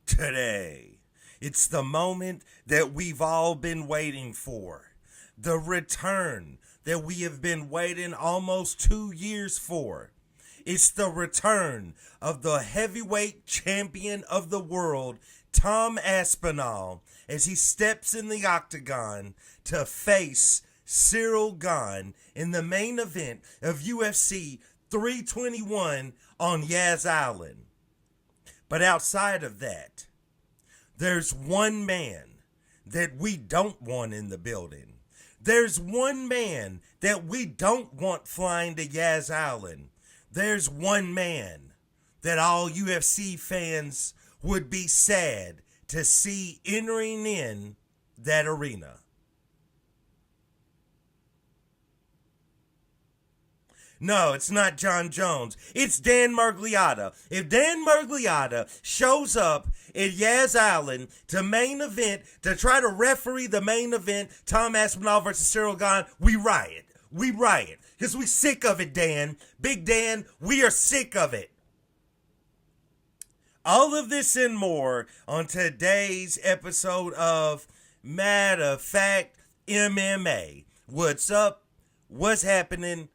today. It's the moment that we've all been waiting for. The return that we have been waiting almost 2 years for. It's the return of the heavyweight champion of the world, Tom Aspinall, as he steps in the octagon to face Ciryl Gane in the main event of UFC 321 on Yas Island. But outside of that, there's one man that we don't want in the building. There's one man that we don't want flying to Yas Island. There's one man that all UFC fans would be sad to see entering in that arena. No, it's not John Jones. It's Dan Miragliotta. If Dan Miragliotta shows up at Yas Island to main event, to try to referee the main event, Tom Aspinall versus Ciryl Gane, we riot. We riot. Because we sick of it, Dan. Big Dan, we are sick of it. All of this and more on today's episode of Matter of Fact MMA. What's up? What's happening?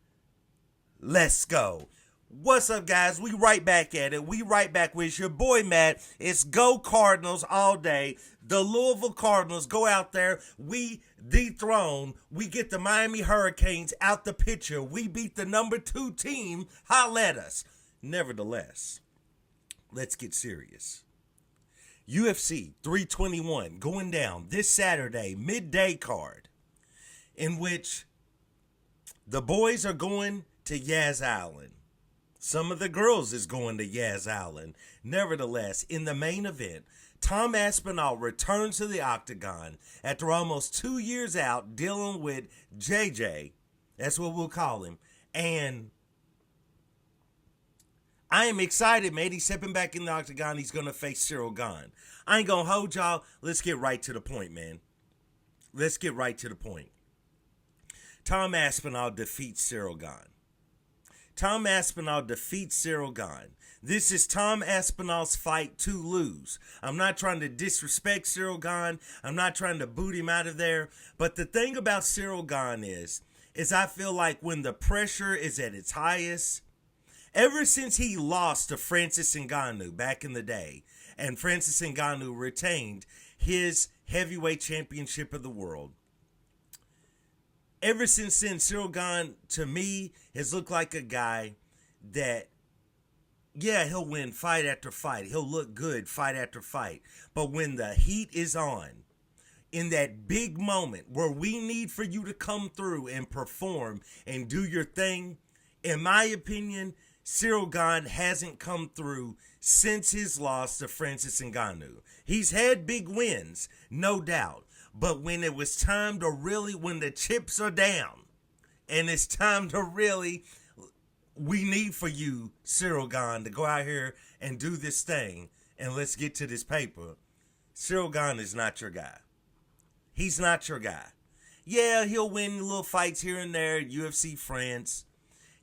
Let's go. What's up, guys? We right back at it. We right back with your boy, Matt. It's Go Cardinals all day. The Louisville Cardinals go out there. We dethrone. We get the Miami Hurricanes out the picture. We beat the number 2 team. Holla at us. Nevertheless, let's get serious. UFC 321 going down this Saturday, midday card, in which the boys are going to Yas Island. Some of the girls is going to Yas Island. Nevertheless, in the main event, Tom Aspinall returns to the octagon after almost 2 years out dealing with JJ. That's what we'll call him. And I am excited, man. He's stepping back in the octagon. He's going to face Ciryl Gane. I ain't going to hold y'all. Let's get right to the point, man. Let's get right to the point. Tom Aspinall defeats Ciryl Gane. Tom Aspinall defeats Ciryl Gane. This is Tom Aspinall's fight to lose. I'm not trying to disrespect Ciryl Gane. I'm not trying to boot him out of there. But the thing about Ciryl Gane is I feel like when the pressure is at its highest, ever since he lost to Francis Ngannou back in the day, and Francis Ngannou retained his heavyweight championship of the world, ever since then, Ciryl Gane, to me, has looked like a guy that, yeah, he'll win fight after fight. He'll look good fight after fight. But when the heat is on, in that big moment where we need for you to come through and perform and do your thing, in my opinion, Ciryl Gane hasn't come through since his loss to Francis Ngannou. He's had big wins, no doubt. But when it was time to really, when the chips are down, and it's time to really, we need for you, Ciryl Gane, to go out here and do this thing, and let's get to this paper. Ciryl Gane is not your guy. He's not your guy. Yeah, he'll win little fights here and there, UFC France.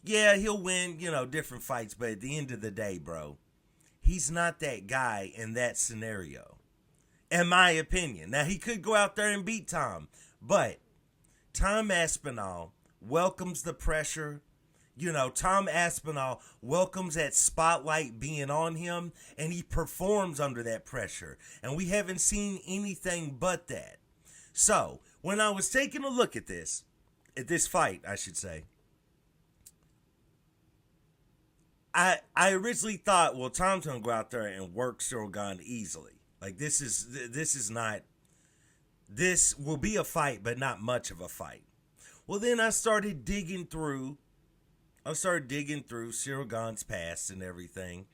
Yeah, he'll win, different fights, but at the end of the day, bro, he's not that guy in that scenario. In my opinion. Now, he could go out there and beat Tom, but Tom Aspinall welcomes the pressure. Tom Aspinall welcomes that spotlight being on him, and he performs under that pressure. And we haven't seen anything but that. So, when I was taking a look at this fight, I should say, I originally thought, well, Tom's going to go out there and work Ciryl Gane easily. Like, this will be a fight, but not much of a fight. Well, then I started digging through Ciryl Gane's past and everything.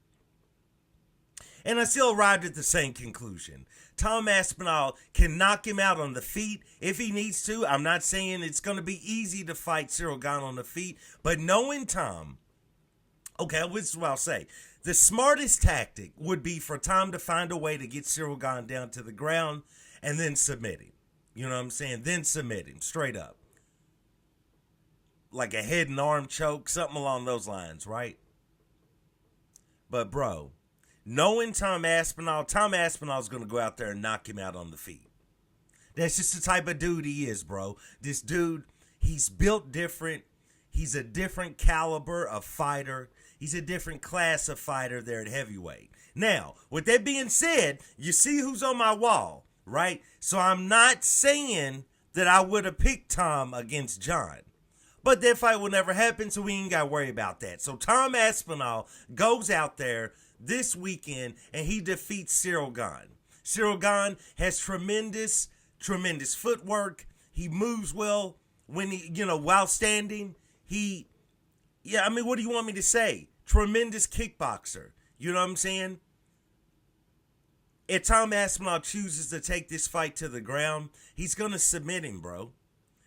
And I still arrived at the same conclusion. Tom Aspinall can knock him out on the feet if he needs to. I'm not saying it's going to be easy to fight Ciryl Gane on the feet, but knowing Tom, okay, this is what I'll say. The smartest tactic would be for Tom to find a way to get Ciryl Gane down to the ground and then submit him. You know what I'm saying? Then submit him straight up. Like a head and arm choke, something along those lines, right? But bro, Knowing Tom Aspinall is going to go out there and knock him out on the feet. That's just the type of dude he is, bro. This dude, he's built different. He's a different caliber of fighter. He's a different class of fighter there at heavyweight. Now, with that being said, you see who's on my wall, right? So I'm not saying that I would have picked Tom against John. But that fight will never happen, so we ain't got to worry about that. So Tom Aspinall goes out there this weekend, and he defeats Ciryl Gane. Ciryl Gane has tremendous footwork. He moves well when while standing. What do you want me to say? Tremendous kickboxer. You know what I'm saying? If Tom Aspinall chooses to take this fight to the ground, he's going to submit him, bro.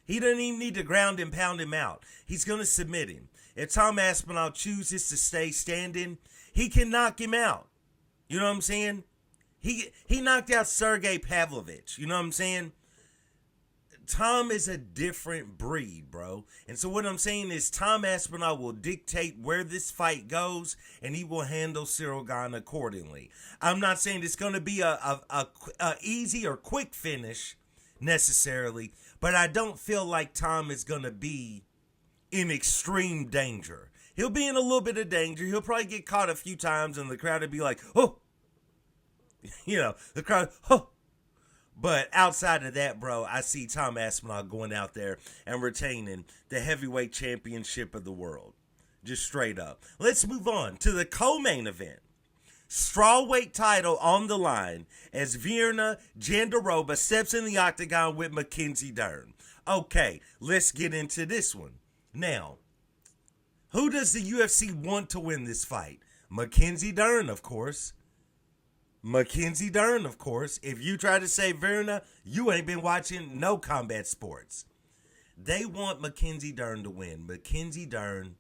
He doesn't even need to ground and pound him out. He's going to submit him. If Tom Aspinall chooses to stay standing, he can knock him out. You know what I'm saying? He knocked out Sergey Pavlovich. You know what I'm saying? Tom is a different breed, bro. And so what I'm saying is Tom Aspinall will dictate where this fight goes, and he will handle Ciryl Gane accordingly. I'm not saying it's going to be a easy or quick finish necessarily, but I don't feel like Tom is going to be in extreme danger. He'll be in a little bit of danger. He'll probably get caught a few times, and the crowd will be like, oh. The crowd, oh. But outside of that, bro, I see Tom Aspinall going out there and retaining the heavyweight championship of the world. Just straight up. Let's move on to the co-main event. Strawweight title on the line as Virna Jandiroba steps in the octagon with Mackenzie Dern. Okay, let's get into this one. Now, who does the UFC want to win this fight? Mackenzie Dern, of course. Mackenzie Dern, of course. If you try to say Virna, you ain't been watching no combat sports. They want Mackenzie Dern to win. Mackenzie Dern,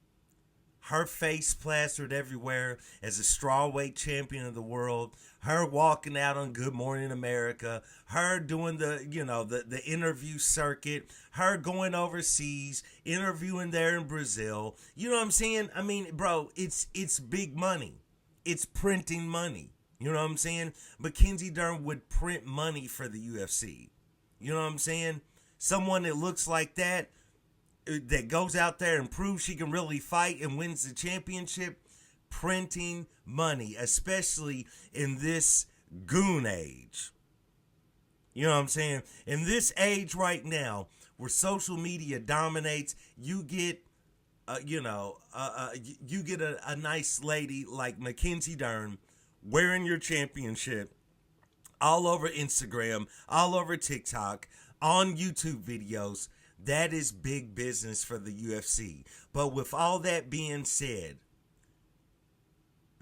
her face plastered everywhere as a strawweight champion of the world. Her walking out on Good Morning America. Her doing the interview circuit. Her going overseas, interviewing there in Brazil. You know what I'm saying? I mean, bro, it's big money. It's printing money. You know what I'm saying? Mackenzie Dern would print money for the UFC. You know what I'm saying? Someone that looks like that goes out there and proves she can really fight and wins the championship, printing money, especially in this goon age. You know what I'm saying? In this age right now, where social media dominates, you get a nice lady like Mackenzie Dern wearing your championship all over Instagram, all over TikTok, on YouTube videos. That is big business for the UFC. But with all that being said,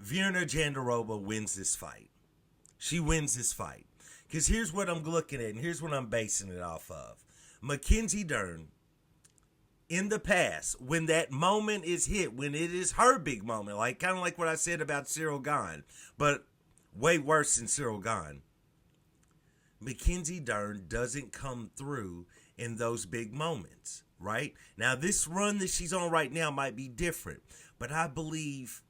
Virna Jandiroba wins this fight. She wins this fight. Because here's what I'm looking at, and here's what I'm basing it off of. Mackenzie Dern, in the past, when that moment is hit, when it is her big moment, kind of like what I said about Ciryl Gane, but way worse than Ciryl Gane, Mackenzie Dern doesn't come through in those big moments, right? Now, this run that she's on right now might be different, but I believe,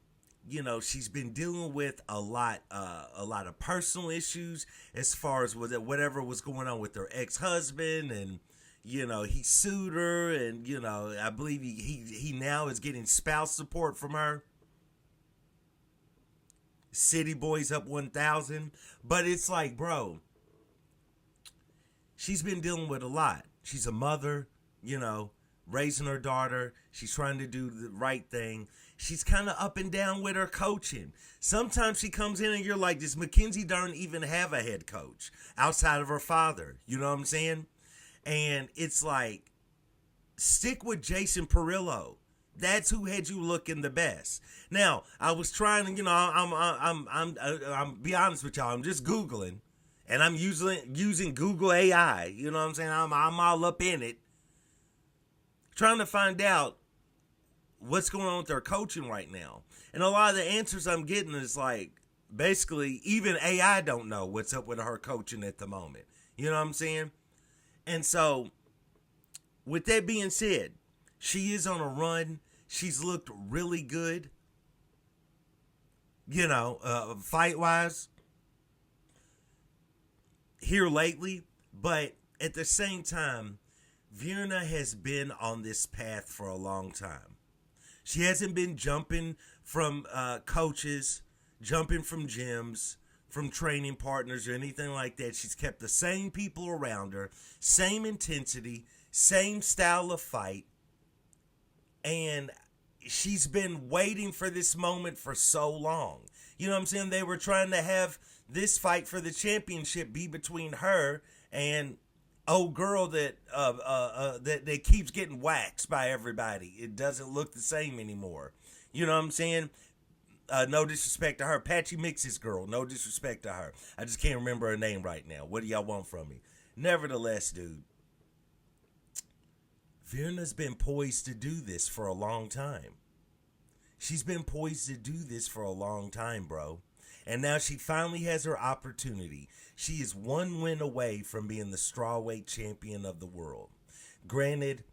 she's been dealing with a lot of personal issues as far as whatever was going on with her ex-husband, and he sued her, and, I believe he now is getting spouse support from her. City Boys up 1,000. But it's like, bro, she's been dealing with a lot. She's a mother, raising her daughter. She's trying to do the right thing. She's kind of up and down with her coaching. Sometimes she comes in and you're like, does Mackenzie Dern even have a head coach outside of her father? You know what I'm saying? And it's like, stick with Jason Perillo. That's who had you looking the best. Now, I was trying to, I'm be honest with y'all. I'm just Googling, and I'm using Google AI. You know what I'm saying? I'm all up in it, trying to find out what's going on with their coaching right now. And a lot of the answers I'm getting is like, basically, even AI don't know what's up with her coaching at the moment. You know what I'm saying? And so, with that being said, she is on a run. She's looked really good. fight-wise here lately. But at the same time, Virna has been on this path for a long time. She hasn't been jumping from coaches, jumping from gyms, from training partners or anything like that. She's kept the same people around her, same intensity, same style of fight. And she's been waiting for this moment for so long. You know what I'm saying? They were trying to have this fight for the championship be between her and old girl that keeps getting waxed by everybody. It doesn't look the same anymore. You know what I'm saying? No disrespect to her. Patchy Mix's girl. No disrespect to her. I just can't remember her name right now. What do y'all want from me? Nevertheless, dude, Virna's been poised to do this for a long time. She's been poised to do this for a long time, bro. And now she finally has her opportunity. She is one win away from being the strawweight champion of the world. Granted,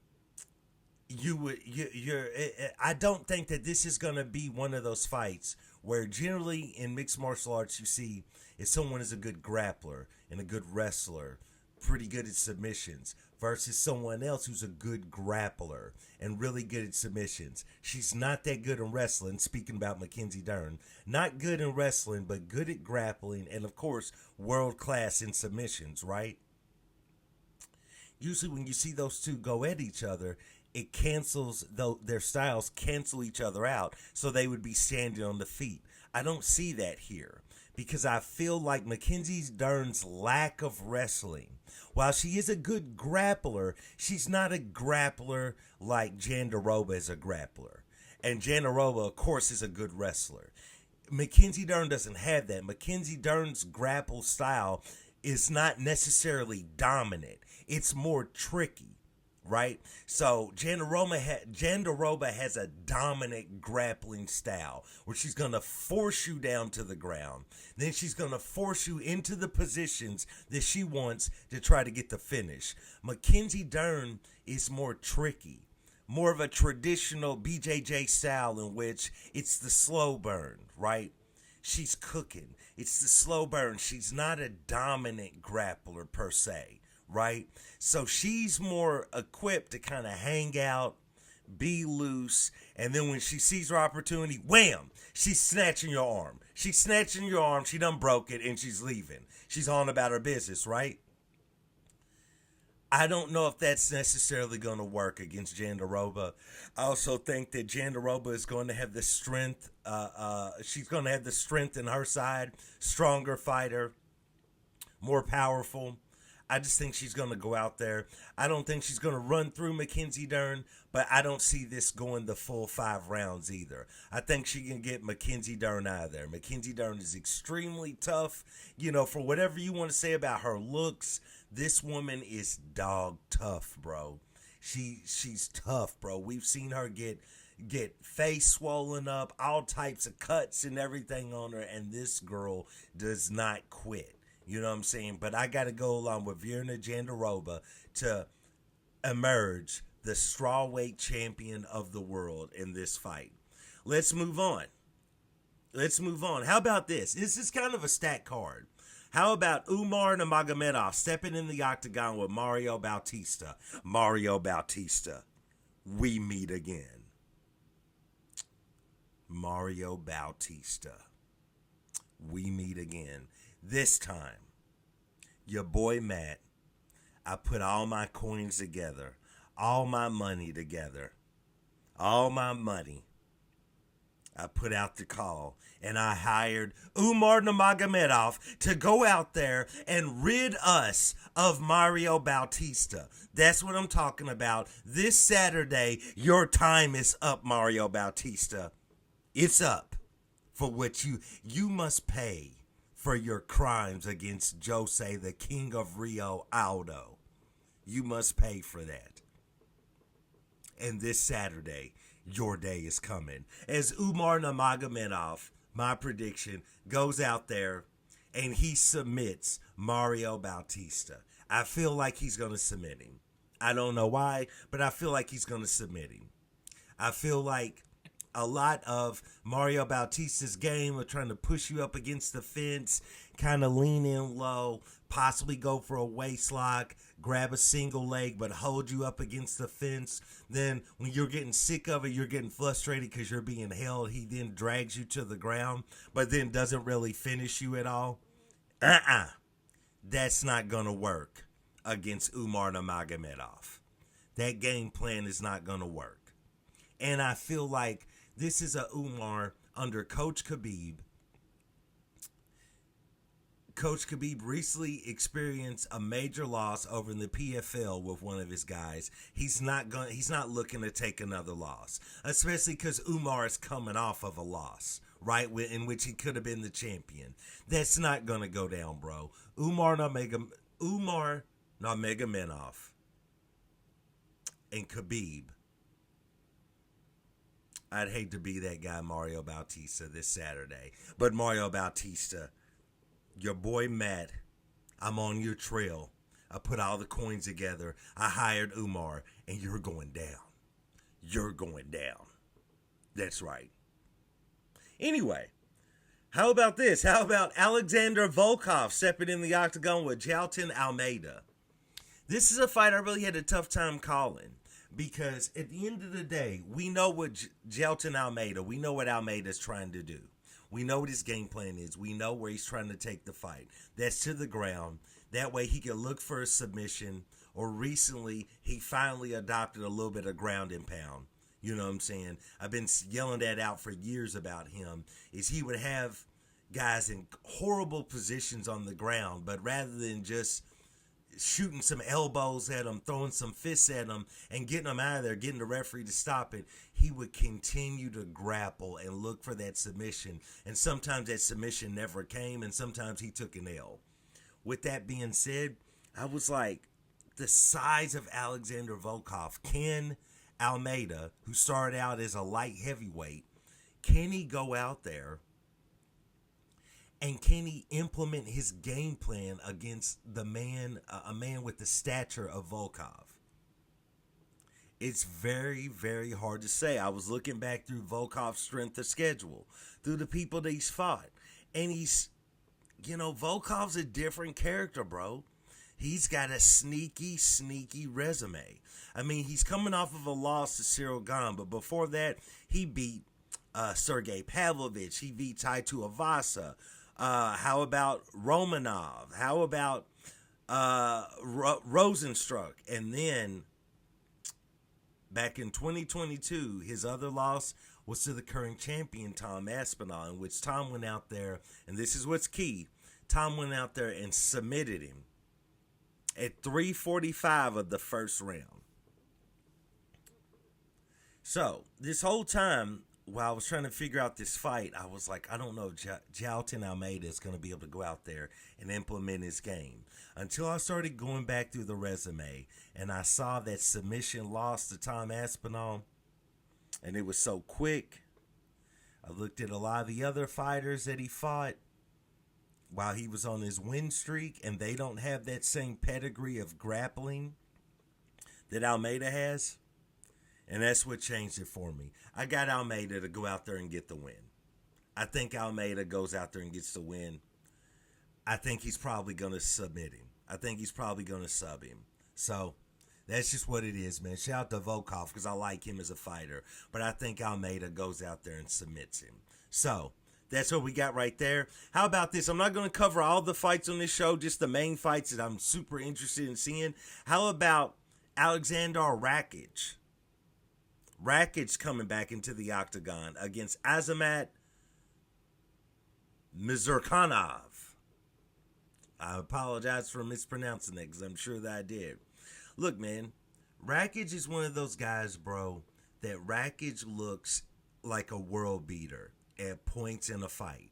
I don't think that this is going to be one of those fights where generally in mixed martial arts you see if someone is a good grappler and a good wrestler, pretty good at submissions, versus someone else who's a good grappler and really good at submissions. She's not that good in wrestling, speaking about Mackenzie Dern. Not good in wrestling, but good at grappling and, of course, world-class in submissions, right? Usually when you see those two go at each other, it cancels, though their styles cancel each other out, so they would be standing on the feet. I don't see that here because I feel like Mackenzie Dern's lack of wrestling, while she is a good grappler, she's not a grappler like Jandiroba is a grappler. And Jandiroba, of course, is a good wrestler. Mackenzie Dern doesn't have that. Mackenzie Dern's grapple style is not necessarily dominant. It's more tricky, right? So Jandiroba has a dominant grappling style where she's going to force you down to the ground. Then she's going to force you into the positions that she wants to try to get the finish. Mackenzie Dern is more tricky, more of a traditional BJJ style in which it's the slow burn, right? She's cooking. It's the slow burn. She's not a dominant grappler per se, right? So she's more equipped to kind of hang out, be loose, and then when she sees her opportunity, wham, she's snatching your arm. She's snatching your arm, she done broke it, and she's leaving. She's on about her business, right? I don't know if that's necessarily going to work against Jandiroba. I also think that Jandiroba is going to have the strength. She's going to have the strength in her side. Stronger fighter. More powerful. I just think she's going to go out there. I don't think she's going to run through Mackenzie Dern, but I don't see this going the full 5 rounds either. I think she can get Mackenzie Dern out of there. Mackenzie Dern is extremely tough. You know, for whatever you want to say about her looks, this woman is dog tough, bro. She's tough, bro. We've seen her get face swollen up, all types of cuts and everything on her, and this girl does not quit. You know what I'm saying? But I got to go along with Virna Jandiroba to emerge the strawweight champion of the world in this fight. Let's move on. How about this? This is kind of a stacked card. How about Umar Nurmagomedov stepping in the octagon with Mario Bautista? Mario Bautista, we meet again. Mario Bautista, we meet again. This time, your boy Matt, I put all my coins together, all my money together, all my money. I put out the call, and I hired Umar Nurmagomedov to go out there and rid us of Mario Bautista. That's what I'm talking about. This Saturday, your time is up, Mario Bautista. It's up for what you must pay for your crimes against Jose, the King of Rio Aldo. You must pay for that. And this Saturday, your day is coming. As Umar Nurmagomedov, my prediction, goes out there and he submits Mario Bautista. I feel like he's going to submit him. I don't know why, but I feel like he's going to submit him. I feel like a lot of Mario Bautista's game of trying to push you up against the fence, kind of lean in low, possibly go for a waist lock, grab a single leg, but hold you up against the fence. Then when you're getting sick of it, you're getting frustrated because you're being held. He then drags you to the ground, but then doesn't really finish you at all. That's not going to work against Umar Nurmagomedov. That game plan is not going to work. And I feel like this is a Umar under Coach Khabib. Coach Khabib recently experienced a major loss over in the PFL with one of his guys. He's not looking to take another loss, especially because Umar is coming off of a loss, right, in which he could have been the champion. That's not going to go down, bro. Umar Nurmagomedov and Khabib. I'd hate to be that guy, Mario Bautista, this Saturday. But Mario Bautista, your boy Matt, I'm on your trail. I put all the coins together. I hired Umar, and you're going down. You're going down. That's right. Anyway, how about this? How about Alexander Volkov stepping in the octagon with Jailton Almeida? This is a fight I really had a tough time calling. Because at the end of the day, we know what Jailton Almeida, we know what Almeida's trying to do. We know what his game plan is. We know where he's trying to take the fight. That's to the ground. That way he can look for a submission. Or recently, he finally adopted a little bit of ground and pound. You know what I'm saying? I've been yelling that out for years about him. Is he would have guys in horrible positions on the ground. But rather than just shooting some elbows at him, throwing some fists at him, and getting him out of there, getting the referee to stop it, he would continue to grapple and look for that submission. And sometimes that submission never came, and sometimes he took an L. With that being said, I was like, the size of Alexander Volkov, can Almeida, who started out as a light heavyweight, can he go out there and can he implement his game plan against a man with the stature of Volkov? It's very, very hard to say. I was looking back through Volkov's strength of schedule, through the people that he's fought. And Volkov's a different character, bro. He's got a sneaky, sneaky resume. I mean, he's coming off of a loss to Ciryl Gane, but before that, he beat Sergey Pavlovich. He beat Taitu Avasa. How about Romanov? How about Rosenstruck? And then back in 2022, his other loss was to the current champion, Tom Aspinall, in which Tom went out there, and this is what's key, Tom went out there and submitted him at 3:45 of the first round. So, this whole time, while I was trying to figure out this fight, I was like, I don't know if Jailton Almeida is going to be able to go out there and implement his game. Until I started going back through the resume, and I saw that submission loss to Tom Aspinall, and it was so quick. I looked at a lot of the other fighters that he fought while he was on his win streak, and they don't have that same pedigree of grappling that Almeida has. And that's what changed it for me. I got Almeida to go out there and get the win. I think Almeida goes out there and gets the win. I think he's probably going to submit him. I think he's probably going to sub him. So, that's just what it is, man. Shout out to Volkov because I like him as a fighter. But I think Almeida goes out there and submits him. So, that's what we got right there. How about this? I'm not going to cover all the fights on this show, just the main fights that I'm super interested in seeing. How about Alexander Rakic? Rakic coming back into the octagon against Azamat Mizurkhanov. I apologize for mispronouncing that because I'm sure that I did. Look, man, Rakic is one of those guys, bro, that Rakic looks like a world beater at points in a fight.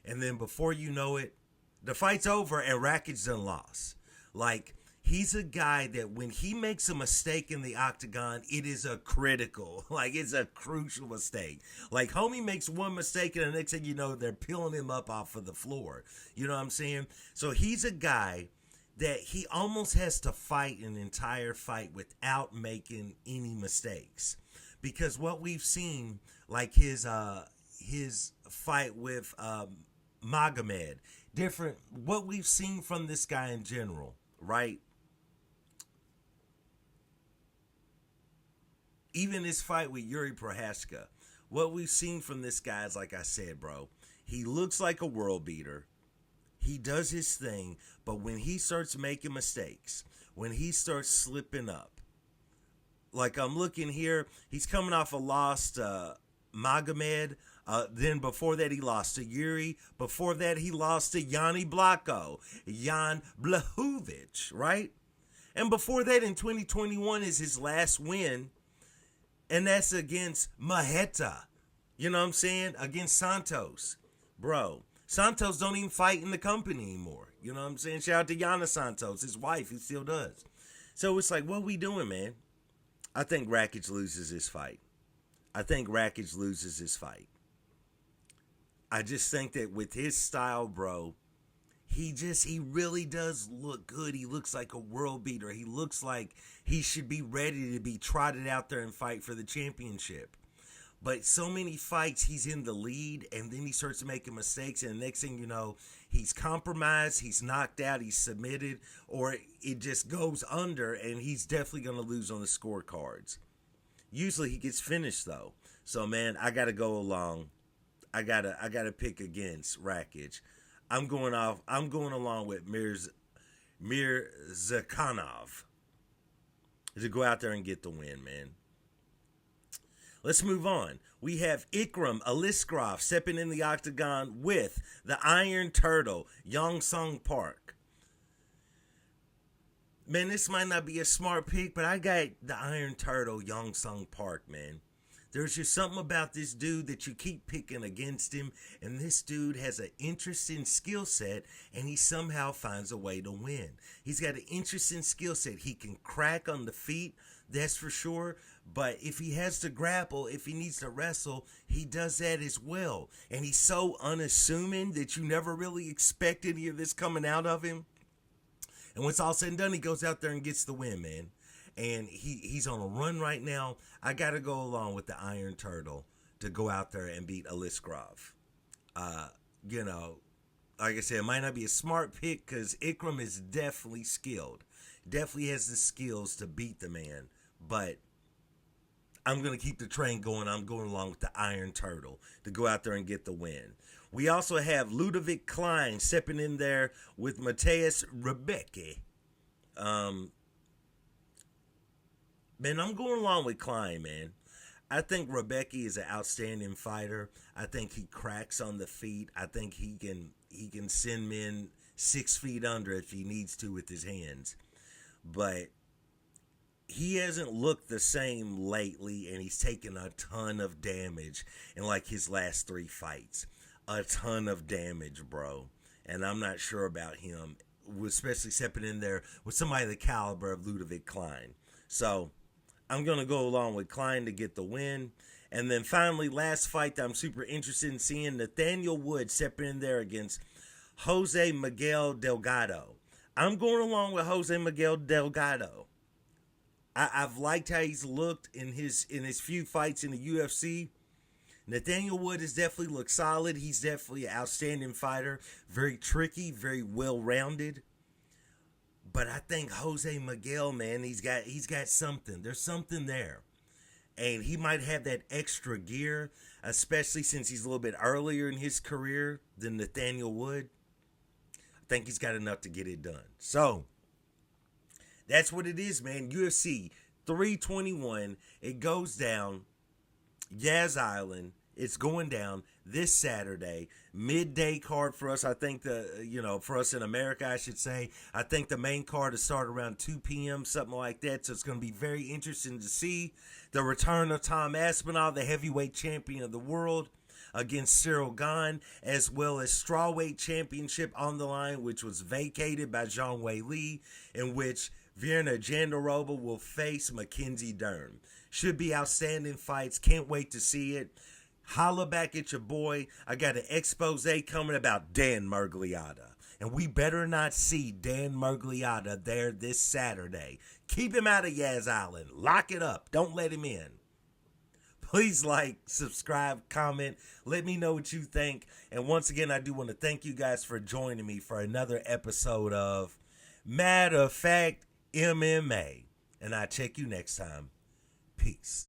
And then before you know it, the fight's over and Rakic done lost. Like, he's a guy that when he makes a mistake in the octagon, it is a critical, like it's a crucial mistake. Like homie makes one mistake and the next thing you know, they're peeling him up off of the floor. You know what I'm saying? So he's a guy that he almost has to fight an entire fight without making any mistakes. because what we've seen, like his fight with Magomed, different what we've seen from this guy in general, right? Even his fight with Yuri Prohaska, what we've seen from this guy is, like I said, bro, he looks like a world beater. He does his thing, but when he starts making mistakes, when he starts slipping up, like I'm looking here, he's coming off a loss to Magomed. Then before that, he lost to Yuri. Before that, he lost to Jan Blachowicz, right? And before that, in 2021, is his last win, and that's against Maheta. You know what I'm saying? Against Santos. Bro, Santos don't even fight in the company anymore. You know what I'm saying? Shout out to Yana Santos, his wife. He still does. So it's like, what we doing, man? I think Rakic loses this fight. I just think that with his style, bro, he really does look good. He looks like a world beater. He looks like he should be ready to be trotted out there and fight for the championship. But so many fights, he's in the lead, and then he starts making mistakes, and the next thing you know, he's compromised, he's knocked out, he's submitted, or it just goes under, and he's definitely going to lose on the scorecards. Usually he gets finished, though. So, man, I got to go along. I gotta pick against Rakic. I'm going along with Mirzakhanov to go out there and get the win, man. Let's move on. We have Ikram Aliskerov stepping in the octagon with the Iron Turtle, Yong Sung Park. Man, this might not be a smart pick, but I got the Iron Turtle, Yong Sung Park, man. There's just something about this dude that you keep picking against him, and this dude has an interesting skill set, and he somehow finds a way to win. He's got an interesting skill set. He can crack on the feet, that's for sure, but if he has to grapple, if he needs to wrestle, he does that as well. And he's so unassuming that you never really expect any of this coming out of him. And when it's all said and done, he goes out there and gets the win, man. And he's on a run right now. I got to go along with the Iron Turtle to go out there and beat Aliskerov. Like I said, it might not be a smart pick because Ikram is definitely skilled. Definitely has the skills to beat the man. But I'm going to keep the train going. I'm going along with the Iron Turtle to go out there and get the win. We also have Ludovic Klein stepping in there with Mateus Rebecki. Man, I'm going along with Klein, man. I think Rebecki is an outstanding fighter. I think he cracks on the feet. I think he can send men 6 feet under if he needs to with his hands. But he hasn't looked the same lately, and he's taken a ton of damage in like his last 3 fights. A ton of damage, bro. And I'm not sure about him, especially stepping in there with somebody the caliber of Ludovic Klein. So I'm going to go along with Klein to get the win. And then finally, last fight that I'm super interested in seeing, Nathaniel Wood stepping in there against Jose Miguel Delgado. I'm going along with Jose Miguel Delgado. I've liked how he's looked in his few fights in the UFC. Nathaniel Wood has definitely looked solid. He's definitely an outstanding fighter. Very tricky, very well-rounded. But I think Jose Miguel, man, he's got something. There's something there. And he might have that extra gear, especially since he's a little bit earlier in his career than Nathaniel Wood. I think he's got enough to get it done. So, that's what it is, man. UFC 321. It goes down. Yas Island. It's going down this Saturday. Midday card for us. I think for us in America, I should say. I think the main card will start around 2 p.m., something like that. So it's going to be very interesting to see the return of Tom Aspinall, the heavyweight champion of the world, against Ciryl Gane, as well as Strawweight Championship on the line, which was vacated by Zhang Weili, in which Virna Jandiroba will face Mackenzie Dern. Should be outstanding fights. Can't wait to see it. Holla back at your boy. I got an expose coming about Dan Miragliotta. And we better not see Dan Miragliotta there this Saturday. Keep him out of Yas Island. Lock it up. Don't let him in. Please like, subscribe, comment. Let me know what you think. And once again, I do want to thank you guys for joining me for another episode of Matter of Fact MMA. And I'll check you next time. Peace.